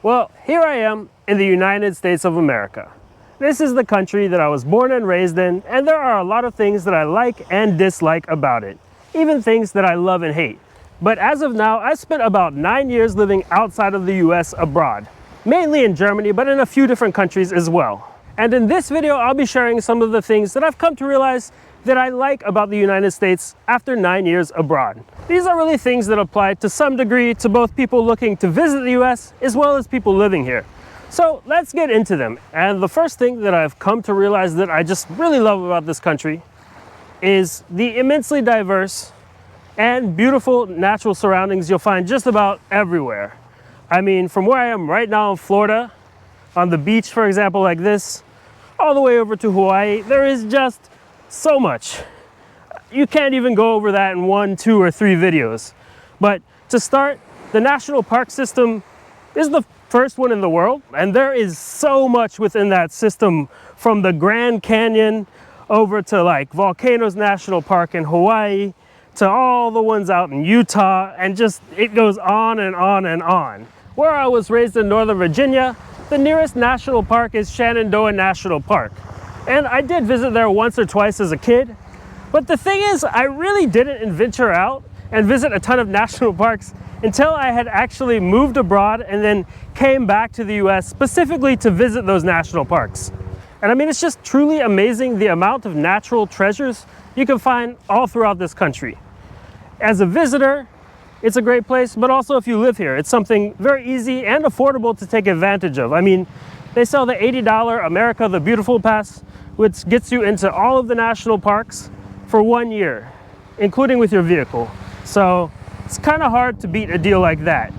Well, here I am in the United States of America. This is the country that I was born and raised in, and there are a lot of things that I like and dislike about it, even things that I love and hate. But as of now, I spent about 9 years living outside of the US abroad, mainly in Germany, but in a few different countries as well. And in this video, I'll be sharing some of the things that I've come to realize that I like about the United States after 9 years abroad. These are really things that apply to some degree to both people looking to visit the US as well as people living here. So let's get into them. And the first thing that I've come to realize that I just really love about this country is the immensely diverse and beautiful natural surroundings you'll find just about everywhere. I mean, from where I am right now in Florida, on the beach, for example, like this, all the way over to Hawaii, there is just so much. You can't even go over that in 1, 2, or 3 videos. But to start, the national park system is the first one in the world, and there is so much within that system, from the Grand Canyon over to like Volcanoes National Park in Hawaii to all the ones out in Utah, and just it goes on and on and on. Where I was raised in Northern Virginia, the nearest national park is Shenandoah National Park. And I did visit there once or twice as a kid. But the thing is, I really didn't venture out and visit a ton of national parks until I had actually moved abroad and then came back to the US specifically to visit those national parks. And I mean, it's just truly amazing the amount of natural treasures you can find all throughout this country. As a visitor, it's a great place, but also if you live here, it's something very easy and affordable to take advantage of. I mean, they sell the $80 America the Beautiful Pass, which gets you into all of the national parks for 1 year, including with your vehicle. So it's kind of hard to beat a deal like that.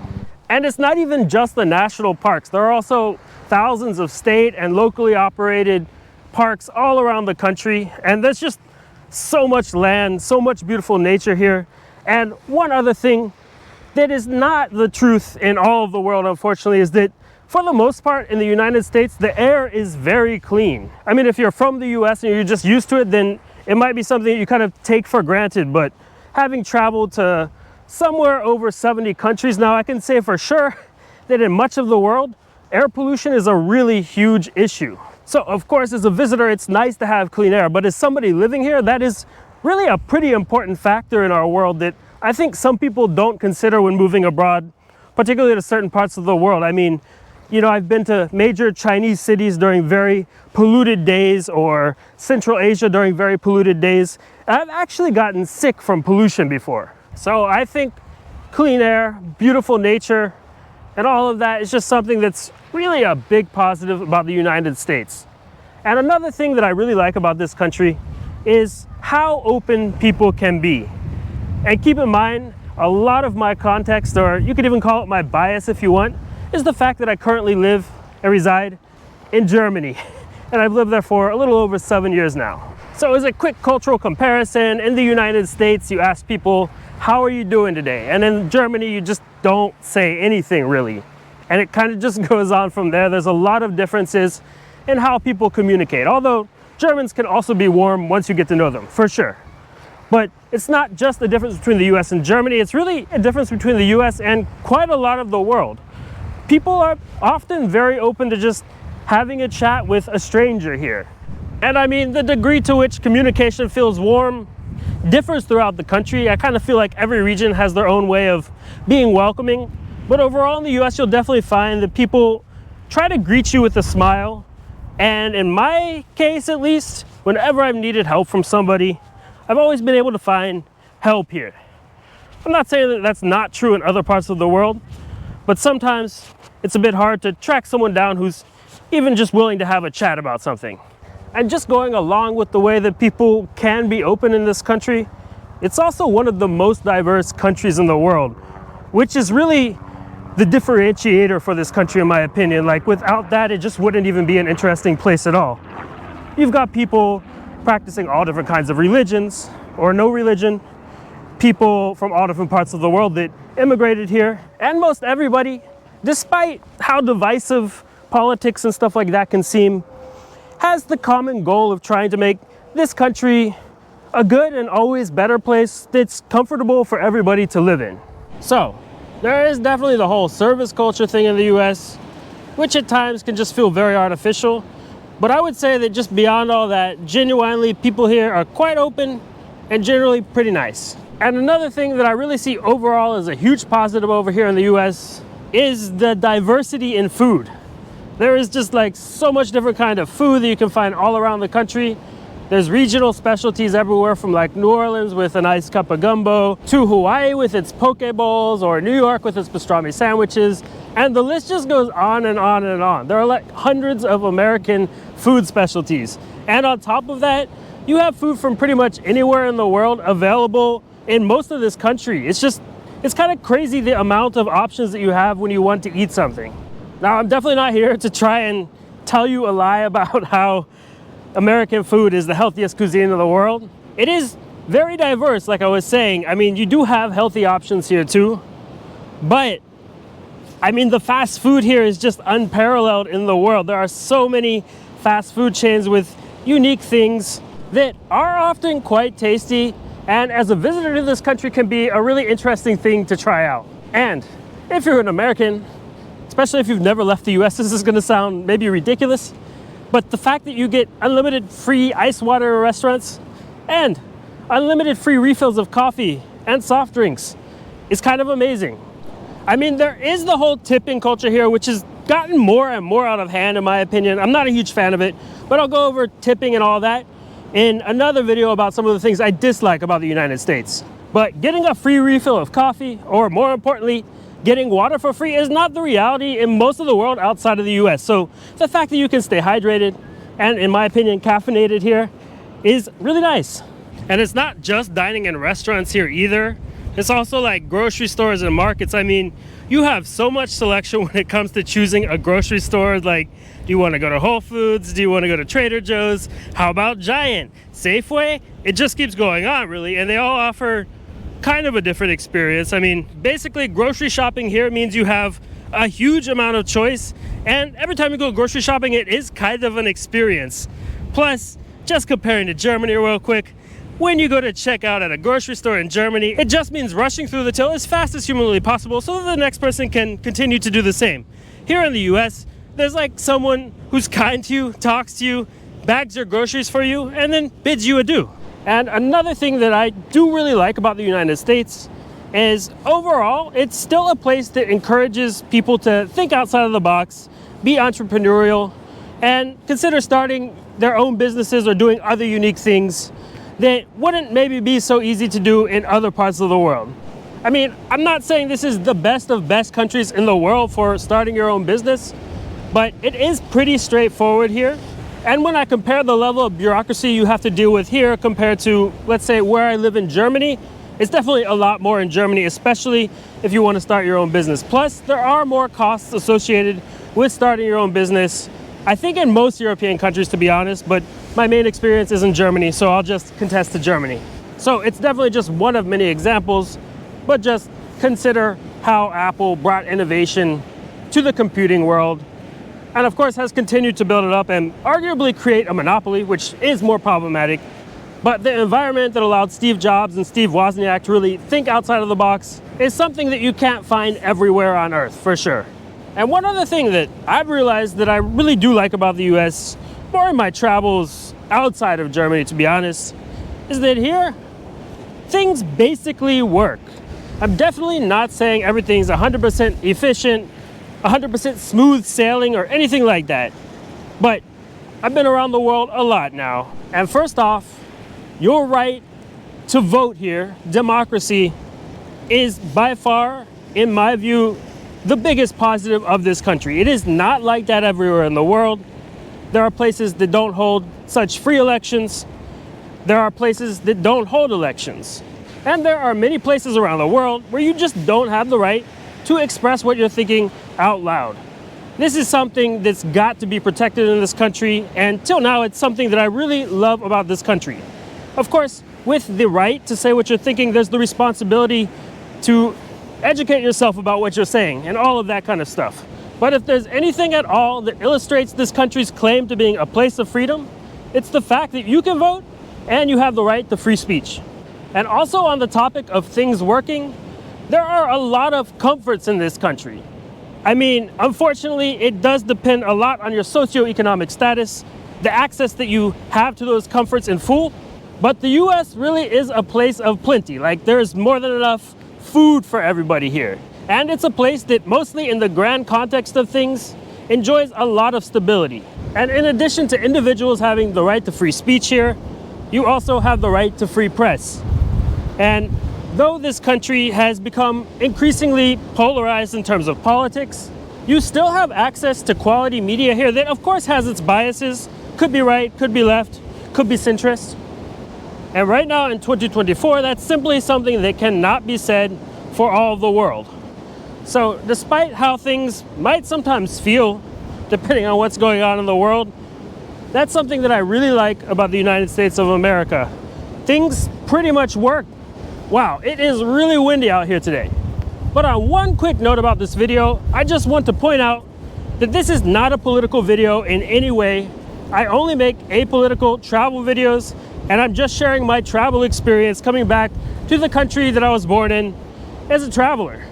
And it's not even just the national parks. There are also thousands of state and locally operated parks all around the country. And there's just so much land, so much beautiful nature here. And one other thing that is not the truth in all of the world, unfortunately, is that for the most part in the United States, the air is very clean. I mean, if you're from the US and you're just used to it, then it might be something you kind of take for granted. But having traveled to somewhere over 70 countries now, I can say for sure that in much of the world, air pollution is a really huge issue. So of course, as a visitor, it's nice to have clean air, but as somebody living here, that is really a pretty important factor in our world that I think some people don't consider when moving abroad, particularly to certain parts of the world. I mean, you know, I've been to major Chinese cities during very polluted days, or Central Asia during very polluted days. And I've actually gotten sick from pollution before. So I think clean air, beautiful nature, and all of that is just something that's really a big positive about the United States. And another thing that I really like about this country is how open people can be. And keep in mind, a lot of my context, or you could even call it my bias if you want, is the fact that I currently live and reside in Germany. And I've lived there for a little over 7 years now. So as a quick cultural comparison, in the United States, you ask people, how are you doing today? And in Germany, you just don't say anything really. And it kind of just goes on from there. There's a lot of differences in how people communicate. Although Germans can also be warm once you get to know them, for sure. But it's not just the difference between the US and Germany, it's really a difference between the US and quite a lot of the world. People are often very open to just having a chat with a stranger here. And I mean, the degree to which communication feels warm differs throughout the country. I kind of feel like every region has their own way of being welcoming. But overall in the US, you'll definitely find that people try to greet you with a smile. And in my case, at least, whenever I've needed help from somebody, I've always been able to find help here. I'm not saying that that's not true in other parts of the world, but sometimes it's a bit hard to track someone down who's even just willing to have a chat about something. And just going along with the way that people can be open in this country, it's also one of the most diverse countries in the world, which is really the differentiator for this country, in my opinion. Like, without that, it just wouldn't even be an interesting place at all. You've got people practicing all different kinds of religions, or no religion, people from all different parts of the world that immigrated here, and most everybody, despite how divisive politics and stuff like that can seem, has the common goal of trying to make this country a good and always better place that's comfortable for everybody to live in. So there is definitely the whole service culture thing in the US, which at times can just feel very artificial. But I would say that just beyond all that, genuinely, people here are quite open and generally pretty nice. And another thing that I really see overall as a huge positive over here in the US is the diversity in food. There is just like so much different kind of food that you can find all around the country. There's regional specialties everywhere, from like New Orleans with a nice cup of gumbo, to Hawaii with its poke bowls, or New York with its pastrami sandwiches. And the list just goes on and on and on. There are like hundreds of American food specialties. And on top of that, you have food from pretty much anywhere in the world available in most of this country. It's kind of crazy the amount of options that you have when you want to eat something. Now, I'm definitely not here to try and tell you a lie about how American food is the healthiest cuisine in the world. It is very diverse, like I was saying. I mean, you do have healthy options here too, but I mean, the fast food here is just unparalleled in the world. There are so many fast food chains with unique things that are often quite tasty, and as a visitor to this country can be a really interesting thing to try out. And if you're an American, especially if you've never left the US, this is gonna sound maybe ridiculous, but the fact that you get unlimited free ice water restaurants and unlimited free refills of coffee and soft drinks is kind of amazing. I mean, there is the whole tipping culture here, which has gotten more and more out of hand in my opinion. I'm not a huge fan of it, but I'll go over tipping and all that in another video about some of the things I dislike about the United States. But getting a free refill of coffee, or more importantly, getting water for free, is not the reality in most of the world outside of the US. So the fact that you can stay hydrated and, in my opinion, caffeinated here is really nice. And it's not just dining in restaurants here either. It's also like grocery stores and markets. I mean, you have so much selection when it comes to choosing a grocery store. Like, do you want to go to Whole Foods? Do you want to go to Trader Joe's? How about Giant? Safeway? It just keeps going on, really. And they all offer kind of a different experience. I mean, basically, grocery shopping here means you have a huge amount of choice. And every time you go grocery shopping, it is kind of an experience. Plus, just comparing to Germany real quick, when you go to check out at a grocery store in Germany, it just means rushing through the till as fast as humanly possible so that the next person can continue to do the same. Here in the US, there's like someone who's kind to you, talks to you, bags your groceries for you, and then bids you adieu. And another thing that I do really like about the United States is overall, it's still a place that encourages people to think outside of the box, be entrepreneurial, and consider starting their own businesses or doing other unique things that wouldn't maybe be so easy to do in other parts of the world. I mean, I'm not saying this is the best of best countries in the world for starting your own business, but it is pretty straightforward here. And when I compare the level of bureaucracy you have to deal with here compared to, let's say, where I live in Germany, it's definitely a lot more in Germany, especially if you want to start your own business. Plus, there are more costs associated with starting your own business, I think in most European countries, to be honest, but my main experience is in Germany, so I'll just contest to Germany. So it's definitely just one of many examples, but just consider how Apple brought innovation to the computing world, and of course has continued to build it up and arguably create a monopoly, which is more problematic. But the environment that allowed Steve Jobs and Steve Wozniak to really think outside of the box is something that you can't find everywhere on Earth, for sure. And one other thing that I've realized that I really do like about the US, more in my travels outside of Germany, to be honest, is that here, things basically work. I'm definitely not saying everything's 100% efficient, 100% smooth sailing or anything like that. But I've been around the world a lot now. And first off, your right to vote here, democracy, is by far, in my view, the biggest positive of this country. It is not like that everywhere in the world. There are places that don't hold such free elections. There are places that don't hold elections. And there are many places around the world where you just don't have the right to express what you're thinking out loud. This is something that's got to be protected in this country, and till now it's something that I really love about this country. Of course, with the right to say what you're thinking, there's the responsibility to educate yourself about what you're saying and all of that kind of stuff. But if there's anything at all that illustrates this country's claim to being a place of freedom, it's the fact that you can vote and you have the right to free speech. And also on the topic of things working, there are a lot of comforts in this country. I mean, unfortunately, it does depend a lot on your socioeconomic status, the access that you have to those comforts in full. But the US really is a place of plenty. Like, there's more than enough food for everybody here. And it's a place that, mostly in the grand context of things, enjoys a lot of stability. And in addition to individuals having the right to free speech here, you also have the right to free press. And though this country has become increasingly polarized in terms of politics, you still have access to quality media here that, of course, has its biases. Could be right, could be left, could be centrist. And right now in 2024, that's simply something that cannot be said for all of the world. So despite how things might sometimes feel, depending on what's going on in the world, that's something that I really like about the United States of America. Things pretty much work. Wow, it is really windy out here today. But on one quick note about this video, I just want to point out that this is not a political video in any way. I only make apolitical travel videos, and I'm just sharing my travel experience coming back to the country that I was born in as a traveler.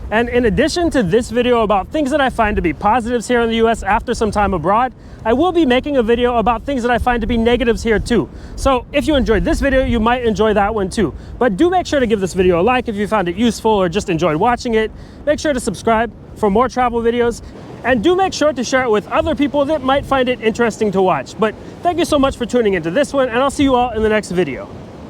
And in addition to this video about things that I find to be positives here in the US after some time abroad, I will be making a video about things that I find to be negatives here too. So if you enjoyed this video, you might enjoy that one too. But do make sure to give this video a like if you found it useful or just enjoyed watching it. Make sure to subscribe for more travel videos. And do make sure to share it with other people that might find it interesting to watch. But thank you so much for tuning into this one, and I'll see you all in the next video.